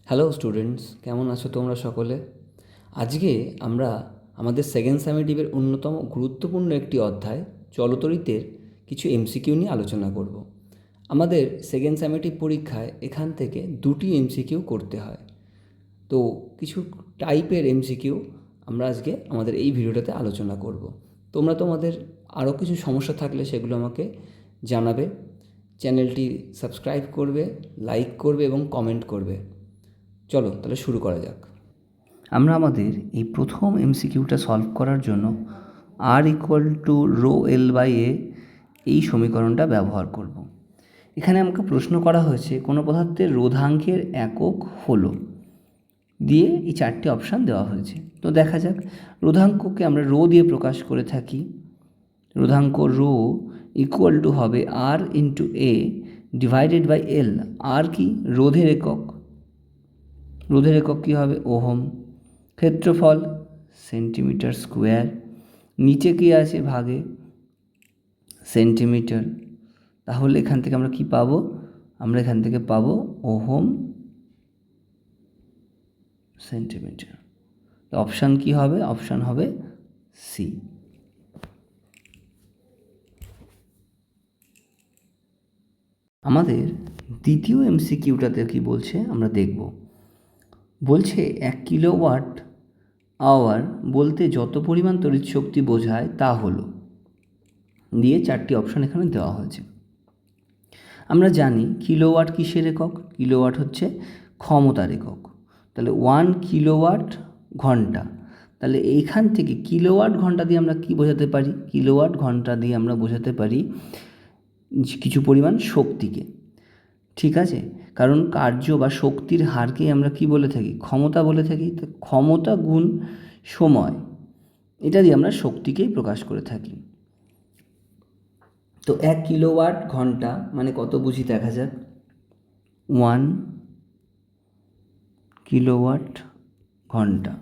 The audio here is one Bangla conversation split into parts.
হ্যালো স্টুডেন্টস, কেমন আছো তোমরা সকলে? আজকে আমরা আমাদের সেকেন্ড সামেটিভের অন্যতম গুরুত্বপূর্ণ একটি অধ্যায় চলতরিতের কিছু এমসিকিউ নিয়ে আলোচনা করব। আমাদের সেকেন্ড সামেটিভ পরীক্ষায় এখান থেকে 2টি এমসিকিউ করতে হয়। তো কিছু টাইপের এমসিকিউ আমরা আজকে আমাদের এই ভিডিওটাতে আলোচনা করব। তোমরা তোমাদের আরও কিছু সমস্যা থাকলে সেগুলো আমাকে জানাবে। চ্যানেলটি সাবস্ক্রাইব করবে, লাইক করবে এবং কমেন্ট করবে। চলো তাহলে শুরু করা যাক। আমরা আমাদের এই প্রথম এমসিকিউটা সলভ করার জন্য r=ρ/l/a এই সমীকরণটা ব্যবহার করব। এখানে আমাকে প্রশ্ন করা হয়েছে কোনো পদার্থের রোধাঙ্কের একক হলো দিয়ে এই 4টি অপশান দেওয়া হয়েছে। তো দেখা যাক, রোধাঙ্ককে আমরা রো দিয়ে প্রকাশ করে থাকি। রোধাঙ্ক রো হবে r/a ডিভাইডেড বাই l। আর কি? রোধের একক। রোধের একক কী হবে? ওহম। ক্ষেত্রফল সেন্টিমিটার স্কোয়ার। নিচে কী আছে ভাগে? সেন্টিমিটার। তাহলে এখান থেকে আমরা কি পাবো? আমরা এখান থেকে পাবো ওহম সেন্টিমিটার। অপশান কি হবে? অপশান হবে সি। আমাদের দ্বিতীয় এমসিকিউটাতে কি বলছে আমরা দেখব। বলছে 1 কিলোওয়াট আওয়ার বলতে যত পরিমাণ তড়িৎ শক্তি বোঝায় তা হলো দিয়ে 4টি অপশান এখানে দেওয়া হয়েছে। আমরা জানি কিলোওয়াট কিসের একক? কিলোওয়াট হচ্ছে ক্ষমতার একক। তাহলে 1 কিলোওয়াট ঘন্টা। তাহলে এইখান থেকে কিলোওয়াট ঘন্টা দিয়ে আমরা কি বোঝাতে পারি? কিলোওয়াট ঘন্টা দিয়ে আমরা বোঝাতে পারি কিছু পরিমাণ শক্তিকে। ঠিক আছে, কারণ কার্য বা শক্তির হারকেই আমরা কি বলে থাকি? ক্ষমতা বলে থাকি। তো ক্ষমতা গুণ সময়, এটা দিয়ে আমরা শক্তিকেই প্রকাশ করে থাকি। তো 1 কিলোওয়াট ঘন্টা মানে কত বুঝি দেখা যাক। 1 কিলোওয়াট ঘন্টা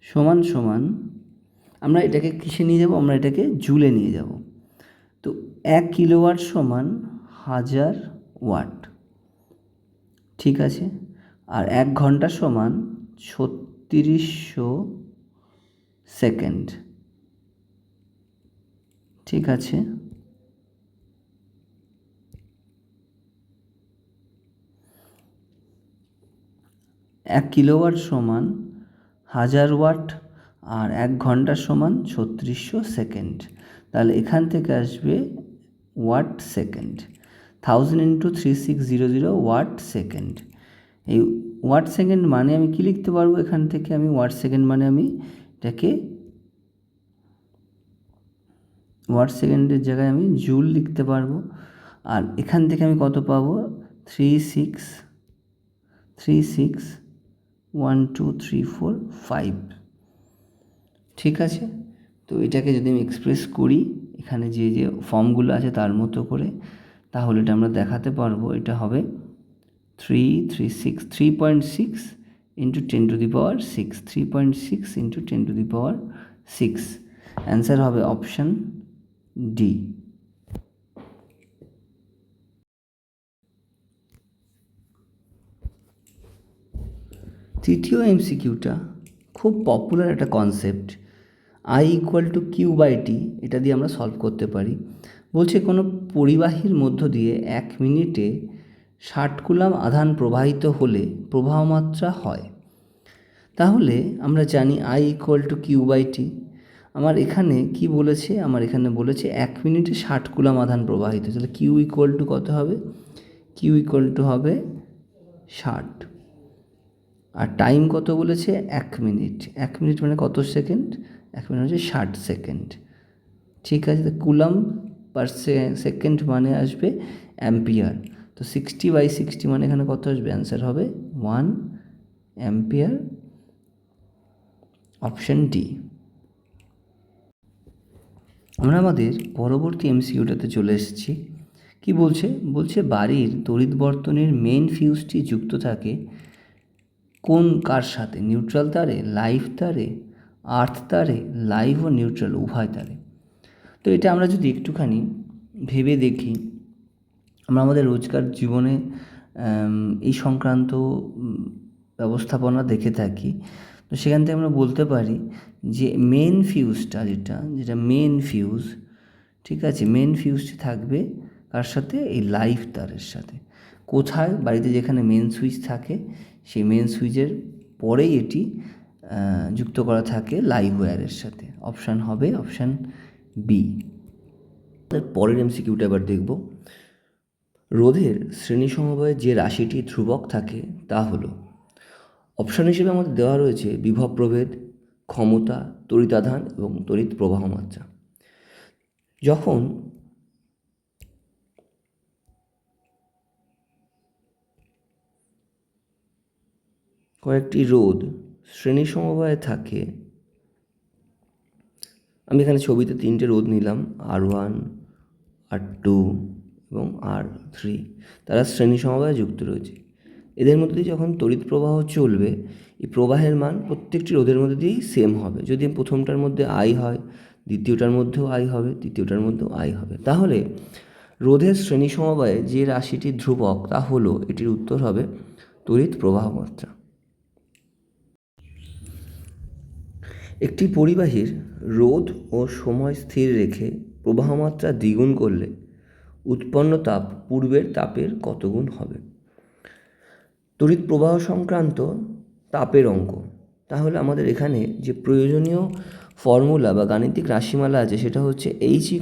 সমান সমান, আমরা এটাকে কিসে নিয়ে যাব? আমরা এটাকে জুলে নিয়ে যাব। তো 1 কিলোওয়াট সমান 1000 ওয়াট। ঠিক আছে, আর 1 ঘন্টা সমান 3600 সেকেন্ড। ঠিক আছে, এক কিলোওয়াট সমান 1000 ওয়াট আর 1 ঘন্টা সমান 3600 সেকেন্ড। তাহলে এখান থেকে আসবে ওয়াট সেকেন্ড। 1000 × 3600 watt second. এই ওয়াট সেকেন্ড মানে আমি কি লিখতে পারবো? এখান থেকে আমি ওয়াট সেকেন্ড মানে আমি এটাকে ওয়াট সেকেন্ডের জায়গায় আমি জুল লিখতে পারবো। আর এখান থেকে আমি কত পাবো? 36365। ঠিক আছে, তো এটাকে যদি আমি এক্সপ্রেস করি এখানে যে যে ফর্মগুলো আছে তার মতো করে, তাহলে এটা আমরা দেখাতে পারবো। এটা হবে 3.6 × 10⁶, 3.6 × 10⁶। অ্যান্সার হবে অপশান ডি। তৃতীয় এমসিকিউটা খুব পপুলার একটা কনসেপ্ট, I=Q/T। এটা দিয়ে আমরা সলভ করতে পারি। বলছে কোনো পরিবাহীর মধ্য দিয়ে 1 মিনিটে 60 কুলাম আধান প্রবাহিত হলে প্রবাহ মাত্রা হয়। তাহলে আমরা জানি I=Q/T। আমার এখানে কি বলেছে? আমার এখানে বলেছে 1 মিনিটে 60 কুলাম আধান প্রবাহিত। তাহলে Q= কত হবে? Q= হবে 60। আর টাইম কত বলেছে? 1 মিনিট। 1 মিনিট মানে কত সেকেন্ড? 1 মিনিট হচ্ছে 60 সেকেন্ড। ঠিক আছে, তো কুলাম পার সেকেন্ড মানে আসবে অ্যাম্পিয়ার। তো 60/60 মানে এখানে কত আসবে? অ্যান্সার হবে 1 অ্যাম্পিয়ার। Option D. আমরা আমাদের পরবর্তী এমসিকিউটাতে চলে এসেছি। কি বলছে? বলছে বাড়ির তড়িৎ বর্তনীর মেইন ফিউজটি যুক্ত থাকে কোন কার সাথে? নিউট্রাল তারে, লাইভ তারে, আর্থ তারে, লাইভ ও নিউট্রাল উভয় তারে। তো এটা আমরা যদি একটুখানি ভেবে দেখি, আমরা আমাদের রোজকার জীবনে এই সংক্রান্ত ব্যবস্থাপনা দেখে থাকি। তো সেখান থেকে আমরা বলতে পারি যে মেন ফিউজটা যেটা মেন ফিউজ, ঠিক আছে, মেন ফিউজটি থাকবে কার সাথে? এই লাইভ তারের সাথে। কোথায়? বাড়িতে যেখানে মেন সুইচ থাকে সেই মেন সুইচের পরেই এটি যুক্ত করা থাকে লাইভ ওয়্যারের সাথে। অপশান হবে অপশান বি। পরের এমসিকিউটা এবার দেখব। রোধের শ্রেণী সমবায়ে যে রাশিটি ধ্রুবক থাকে তা হলো। অপশান হিসেবে আমাদের দেওয়া রয়েছে বিভব প্রভেদ, ক্ষমতা, তড়িতাধান এবং তড়িৎ প্রবাহ মাত্রা। যখন কয়েকটি রোধ শ্রেণী সমবায়ে থাকে, আমি এখানে ছবিতে 3টে রোধ নিলাম, R1, R2 এবং R3, তারা শ্রেণী সমবায়ে যুক্ত রয়েছে। এদের মধ্যে দিয়ে যখন তড়িৎ প্রবাহ চলবে, এই প্রবাহের মান প্রত্যেকটি রোধের মধ্যে দিয়েই সেম হবে। যদি প্রথমটার মধ্যে I হয়, দ্বিতীয়টার মধ্যেও I হবে, তৃতীয়টার মধ্যেও I হবে। তাহলে রোধের শ্রেণী সমবায়ে যে রাশিটি ধ্রুবক তা হলো, এটির উত্তর হবে তড়িৎ প্রবাহ মাত্রা। একটি পরিবাহীর রোধ ও সময় স্থির রেখে প্রবাহমাত্রা দ্বিগুণ করলে উৎপন্ন তাপ পূর্বের তাপের কত গুণ হবে? তড়িৎ প্রবাহ সংক্রান্ত তাপের অঙ্ক। তাহলে আমাদের এখানে যে প্রয়োজনীয় ফর্মুলা বা গাণিতিক রাশিমালা আছে সেটা হচ্ছে H =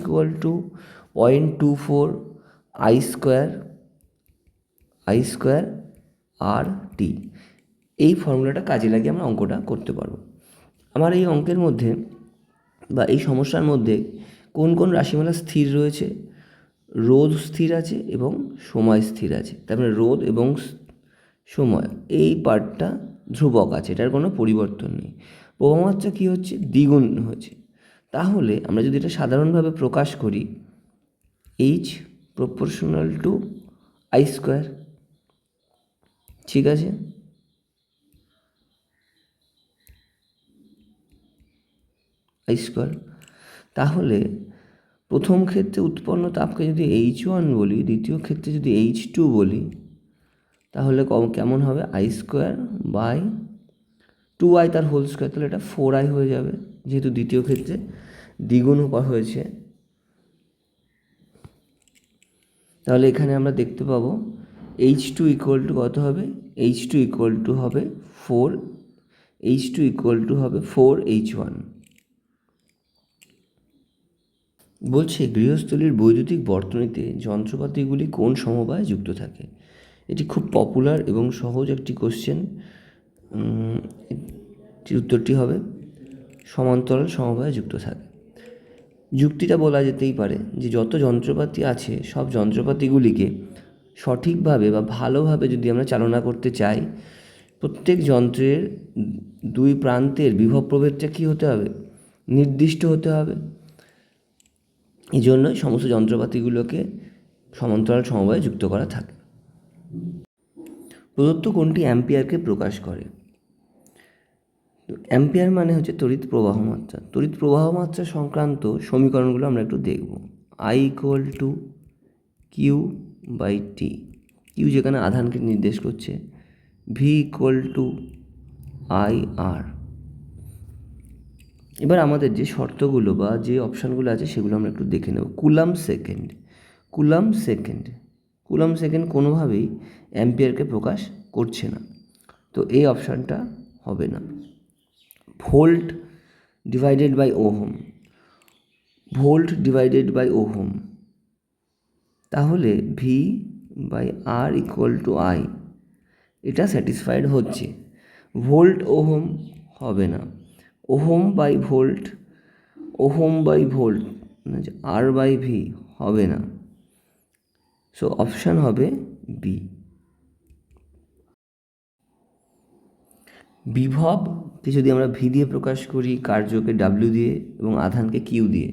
0.24 I² RT। এই ফর্মুলাটা কাজে লাগিয়ে আমরা অঙ্কটা করতে পারবো। আমার এই অঙ্কের মধ্যে বা এই সমস্যার মধ্যে কোন কোন রাশিমালা স্থির রয়েছে? রোধ স্থির আছে এবং সময় স্থির আছে। তারপরে রোধ এবং সময় এই পার্টটা ধ্রুবক আছে, এটার কোনো পরিবর্তন নেই। প্রবাহমাত্রা কী হচ্ছে? দ্বিগুণ হয়েছে। তাহলে আমরা যদি এটা সাধারণভাবে প্রকাশ করি, H = I², ঠিক আছে? I²। তাহলে প্রথম ক্ষেত্রে উৎপন্ন তাপকে যদি H1 বলি, দ্বিতীয় ক্ষেত্রে যদি H2 বলি, তাহলে কেমন হবে? I²/2I তার হোল স্কোয়ার, তাহলে এটা 4I হয়ে যাবে, যেহেতু দ্বিতীয় ক্ষেত্রে দ্বিগুণ হয়েছে। তাহলে এখানে আমরা দেখতে পাবো H2 = কত হবে? H2 হবে 4, H2 হবে 4H1। বলছে গৃহস্থলীর বৈদ্যুতিক বর্তনীতে যন্ত্রপাতিগুলি কোন সমবায়ে যুক্ত থাকে? এটি খুব পপুলার এবং সহজ একটি কোশ্চেন। এটির উত্তরটি হবে সমান্তরাল সমবায়ে যুক্ত থাকে। যুক্তিটা বলা যেতেই পারে যে যত যন্ত্রপাতি আছে সব যন্ত্রপাতিগুলিকে সঠিকভাবে বা ভালোভাবে যদি আমরা চালনা করতে চাই, প্রত্যেক যন্ত্রের দুই প্রান্তের বিভব প্রভেদটা কী হতে হবে? নির্দিষ্ট হতে হবে। এই জন্যই সমস্ত যন্ত্রপাতিগুলোকে সমান্তরাল সমবায়ে যুক্ত করা থাকে। প্রদত্ত কোনটি অ্যাম্পিয়ারকে প্রকাশ করে? অ্যাম্পিয়ার মানে হচ্ছে তড়িৎ প্রবাহ মাত্রা। তড়িৎ প্রবাহ মাত্রা সংক্রান্ত সমীকরণগুলো আমরা একটু দেখব। I = Q/T, Q যেখানে আধানকে নির্দেশ করছে, V = IR। এবার আমাদের যে শর্তগুলো বা যে অপশানগুলো আছে সেগুলো আমরা একটু দেখে নেব। কুলাম্ব সেকেন্ড কোনোভাবেই অ্যাম্পিয়ারকে প্রকাশ করছে না, তো এই অপশানটা হবে না। ভোল্ট ডিভাইডেড বাই ওহম, তাহলে V/R = I, এটা স্যাটিসফাইড হচ্ছে। ভোল্ট ওহম হবে না, ওহম বাই ভোল্ট R/V হবে না। সো অপশান হবে বি। বিভবকে যদি আমরা ভি দিয়ে প্রকাশ করি, কার্যকে ডাব্লিউ দিয়ে এবং আধানকে কিউ দিয়ে,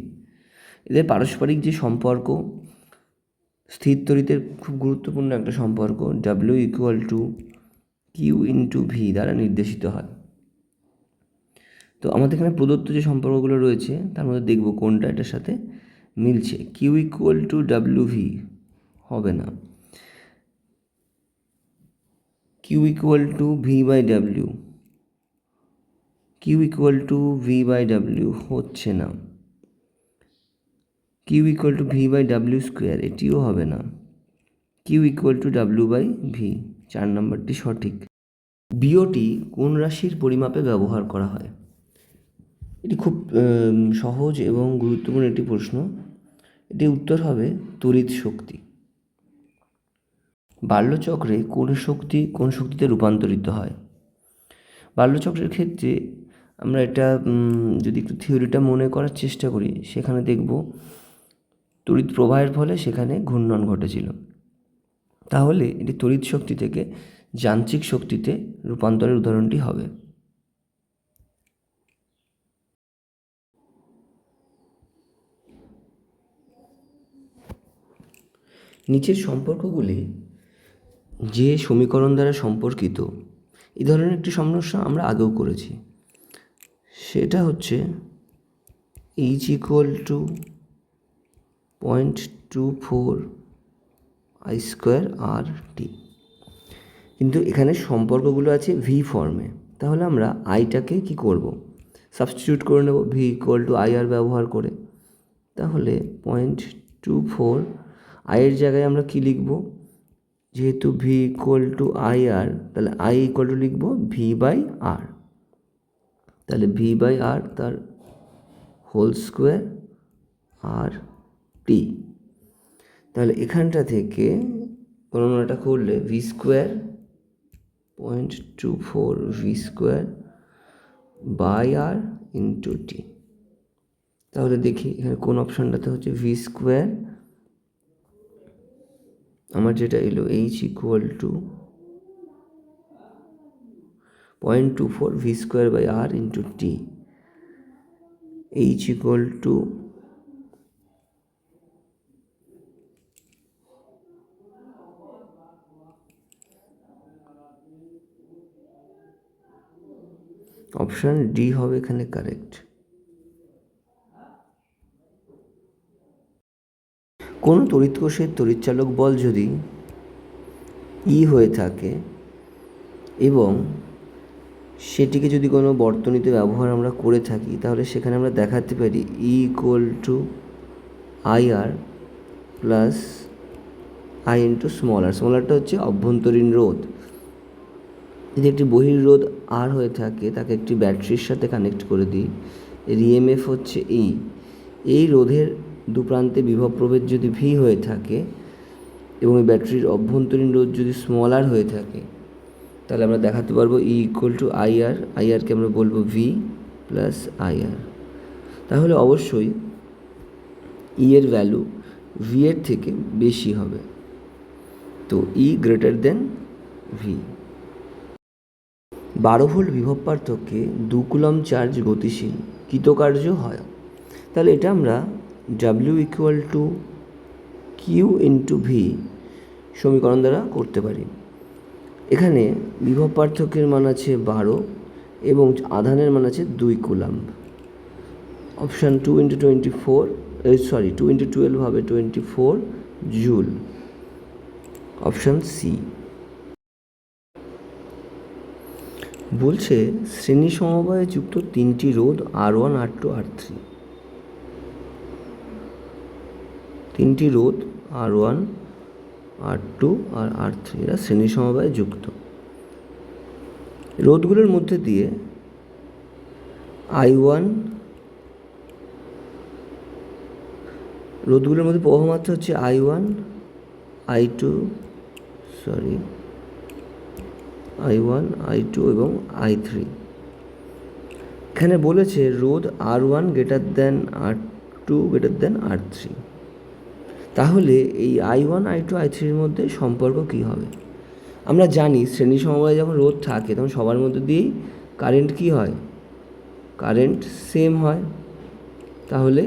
এদের পারস্পরিক যে সম্পর্ক স্থির তড়িতের খুব গুরুত্বপূর্ণ একটা সম্পর্ক, W = Q/V দ্বারা নির্দেশিত হয়। তো আমাদের এখানে প্রদত্ত যে সম্পর্কগুলো রয়েছে তার মধ্যে দেখব কোনটা এটার সাথে মিলছে। Q = WV হবে না, Q equal to V by W, Q equal to V by W হচ্ছে না, Q equal to V by W square এটিও হবে না, Q equal to W by V, 4 নম্বরটি সঠিক। বিওটি কোন রাশির পরিমাপে ব্যবহার করা হয়? এটি খুব সহজ এবং গুরুত্বপূর্ণ একটি প্রশ্ন। এটির উত্তর হবে তড়িৎ শক্তি। বাল্যচক্রে কোন শক্তিতে রূপান্তরিত হয়? বাল্যচক্রের ক্ষেত্রে আমরা এটা যদি একটু থিওরিটা মনে করার চেষ্টা করি, সেখানে দেখব তড়িৎ প্রবাহের ফলে সেখানে ঘূর্ণন ঘটেছিল। তাহলে এটি তড়িৎ শক্তি থেকে যান্ত্রিক শক্তিতে রূপান্তরের উদাহরণটি হবে। নিচের সম্পর্কগুলি যে সমীকরণ দ্বারা সম্পর্কিত, এই ধরনের একটি সমস্যা আমরা আগেও করেছি। সেটা হচ্ছে H equal to 0.24 I square R t, কিন্তু এখানে সম্পর্কগুলো আছে ভি ফর্মে। তাহলে আমরা আইটাকে কি করব? সাবস্টিটিউট করে নেব ভি ইকুয়াল টু আই আর ব্যবহার করে। তাহলে 0.24 আইয়ের জায়গায় আমরা কি লিখব? যেহেতু ভি ইকুয়াল টু আই আর, তাহলে আই ইকুয়াল টু লিখব ভি বাই আর। তাহলে ভি বাই আর তার হোল স্কোয়ার আর টি। তাহলে এখানটা থেকে গণনাটা করলে V square 0.24 V square by R into t. তাহলে দেখি এখানে কোন অপশানটাতে হচ্ছে ভি স্কোয়ার, আমার যেটা এলো H equal to 0.24 V square by R into T, H equal to option D হবে এখানে কারেক্ট। কোনো তড়িৎ কোষের তড়িৎচালক বল যদি ই হয়ে থাকে এবং সেটিকে যদি কোনো বর্তনীতে ব্যবহার আমরা করে থাকি, তাহলে সেখানে আমরা দেখাতে পারি E equal to I R plus I into small R. Small আরটা হচ্ছে অভ্যন্তরীণ রোধ। যদি একটি বহির্রোধ আর হয়ে থাকে, তাকে একটি ব্যাটারির সাথে কানেক্ট করে দিই, এর ইএমএফ হচ্ছে ই। এই রোধের দু প্রান্তে বিভব প্রভেদ যদি ভি হয়ে থাকে এবং এই ব্যাটারির অভ্যন্তরীণ রোধ যদি স্মল আর হয়ে থাকে, তাহলে আমরা দেখাতে পারবো E equal to I R. I আরকে আমরা বলবো ভি প্লাস আই আর। তাহলে অবশ্যই ই এর ভ্যালু ভি এর থেকে বেশি হবে, তো ই গ্রেটার দেন ভি। 12 ভোল্ট বিভব পার্থক্যে 2 কুলম্ব চার্জ গতিশীল কৃতকার্য হয়। তাহলে এটা আমরা W equal to Q into V সমীকরণ দ্বারা করতে পারি। এখানে বিভব পার্থক্যের মান আছে 12 এবং আধানের মান আছে 2 কুলম্ব। অপশান 2 ইন্টু 24 2 ইন্টু 12 হবে 24 জুল। Option C. বলছে শ্রেণী সমবায়ে যুক্ত 3টি রোধ R1 R2 R3। 3টি রোধ R1 R2 আর R3 এরা শ্রেণী সমবায়ে যুক্ত। রোধগুলোর মধ্যে দিয়ে I1, রোধগুলোর মধ্যে প্রবাহমাত্রা হচ্ছে I1 I2 এবং I3। এখানে বলেছে রোধ R1 greater than R2 greater than R3। তাহলে এই I1 I2 I3-র মধ্যে সম্পর্ক কী হবে? আমরা জানি শ্রেণী সমবায়ে যখন রোধ থাকে তখন সবার মধ্যে দিয়েই কারেন্ট কী হয়? কারেন্ট সেম হয়। তাহলে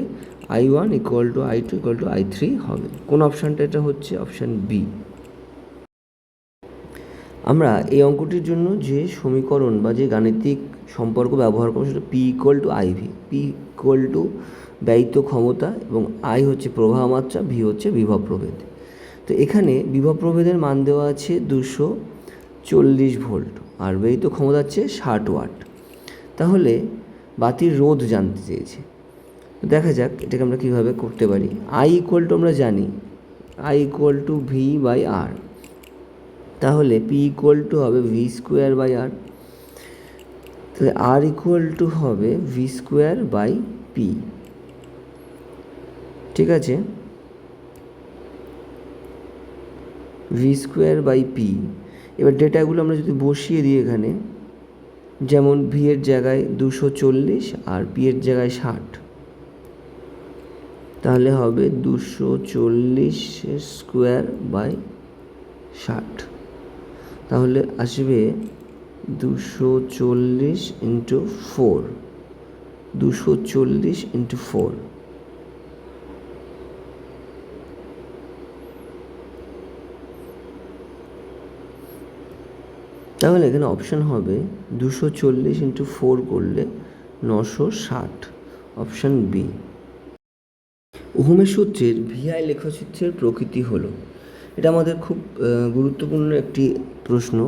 I1 equal to I2 equal to I3 হবে। কোন অপশানটা এটা হচ্ছে? Option B. আমরা এই অঙ্কটির জন্য যে সমীকরণ বা যে গাণিতিক সম্পর্ক ব্যবহার করব সেটা P equal to I V. P equal to ব্যয়িত ক্ষমতা এবং আই হচ্ছে প্রবাহ মাত্রা, ভি হচ্ছে বিভব প্রভেদ। তো এখানে বিভব প্রভেদের মান দেওয়া আছে 200, 40 ভোল্ট আর ব্যয়িত ক্ষমতা হচ্ছে 60 ওয়াট। তাহলে বাতির রোধ জানতে চেয়েছে। তো দেখা যাক এটাকে আমরা কীভাবে করতে পারি। আই ইকুয়াল টু আমরা জানি I equal to V by R, তাহলে পি ইকুয়াল টু হবে ভি স্কোয়ার বাই আর, তাহলে আর ইকুয়াল টু হবে ভি স্কোয়ার বাই পি। ঠিক আছে, ভি স্কোয়ার বাই পি। এবার ডেটাগুলো আমরা যদি বসিয়ে দিই এখানে, যেমন ভি এর জায়গায় 240 আর পি এর জায়গায় 60, তাহলে হবে 240 স্কোয়ার বাই 60, তাহলে আসবে 240 ইন্টু 4, 240 ইন্টু 4। তাহলে এখানে অপশান হবে 240 ইন্টু 4 করলে 960, অপশান বি। ওহমের সূত্রের ভিআই লেখচিত্রের প্রকৃতি হলো, এটা আমাদের খুব গুরুত্বপূর্ণ একটি প্রশ্ন।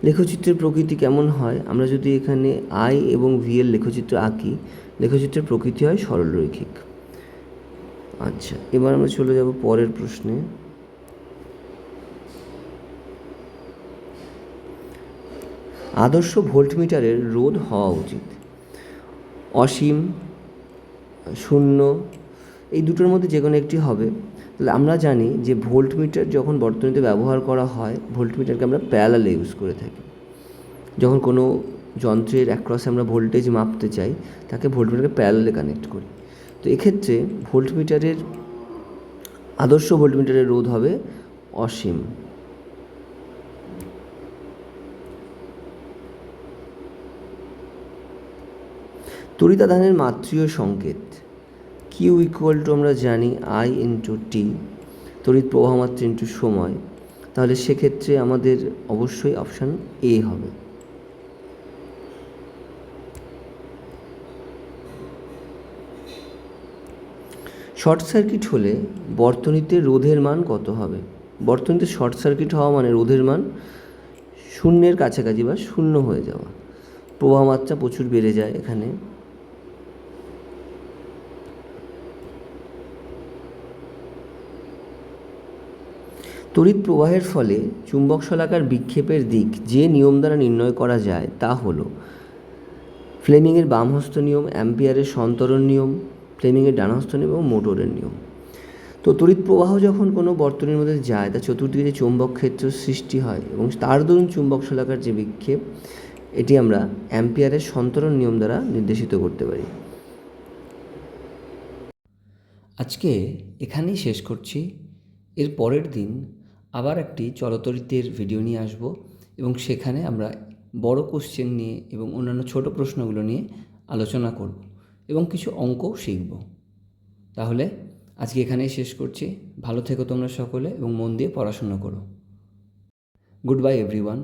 লেখচিত্রের প্রকৃতি কেমন হয়? আমরা যদি এখানে আই এবং ভি এর লেখচিত্র আঁকি, লেখচিত্রের প্রকৃতি হয় সরলরৈখিক। আচ্ছা, এবার আমরা চলে যাব পরের প্রশ্নে। আদর্শ ভোল্টমিটারের রোধ হওয়া উচিত অসীম, শূন্য, এই দুটোর মধ্যে যে কোনো একটি হবে। তাহলে আমরা জানি যে ভোল্টমিটার যখন বর্তনীতে ব্যবহার করা হয়, ভোল্টমিটারকে আমরা প্যারালালে ইউজ করে থাকি। যখন কোনো যন্ত্রের অ্যাক্রসে আমরা ভোল্টেজ মাপতে চাই, তাকে ভোল্টমিটারকে প্যারালালে কানেক্ট করি। তো এক্ষেত্রে ভোল্টমিটারের আদর্শ ভোল্টমিটারের রোধ হবে অসীম। তড়িতাধানের মাত্রীয় সংকেত কিউ ইকুয়াল টু আমরা জানি আই ইন্টু টি, তড়িৎ প্রবাহ মাত্রা ইন্টু সময়, তাহলে সেক্ষেত্রে আমাদের অবশ্যই অপশান এ হবে। শর্ট সার্কিট হলে বর্তনীতে রোধের মান কত হবে? বর্তনীতে শর্ট সার্কিট হওয়া মানে রোধের মান শূন্যের কাছাকাছি বা শূন্য হয়ে যাওয়া, প্রবাহ মাত্রা প্রচুর বেড়ে যায় এখানে। তড়িৎ প্রবাহের ফলে চুম্বক শলাকার বিক্ষেপের দিক যে নিয়ম দ্বারা নির্ণয় করা যায় তা হলো ফ্লেমিংয়ের বামহস্ত নিয়ম, অ্যাম্পিয়ারের সন্তরণ নিয়ম, ফ্লেমিংয়ের ডানহস্ত নিয়ম এবং মোটরের নিয়ম। তো তড়িৎ প্রবাহ যখন কোনো বর্তনীর মধ্যে যায়, তার চতুর্দিকে যে চৌম্বক ক্ষেত্র সৃষ্টি হয় এবং তার দরুন চুম্বক শলাকার যে বিক্ষেপ, এটি আমরা অ্যাম্পিয়ারের সন্তরণ নিয়ম দ্বারা নির্দেশিত করতে পারি। আজকে এখানেই শেষ করছি। এর পরের দিন আবার একটি চলতরিতের ভিডিও নিয়ে আসব এবং সেখানে আমরা বড় কোশ্চেন নিয়ে এবং অন্যান্য ছোট প্রশ্নগুলো নিয়ে আলোচনা করব এবং কিছু অঙ্কও শিখব। তাহলে আজকে এখানেই শেষ করছি। ভালো থেকো তোমরা সকলে এবং মন দিয়ে পড়াশোনা করো। Good bye everyone.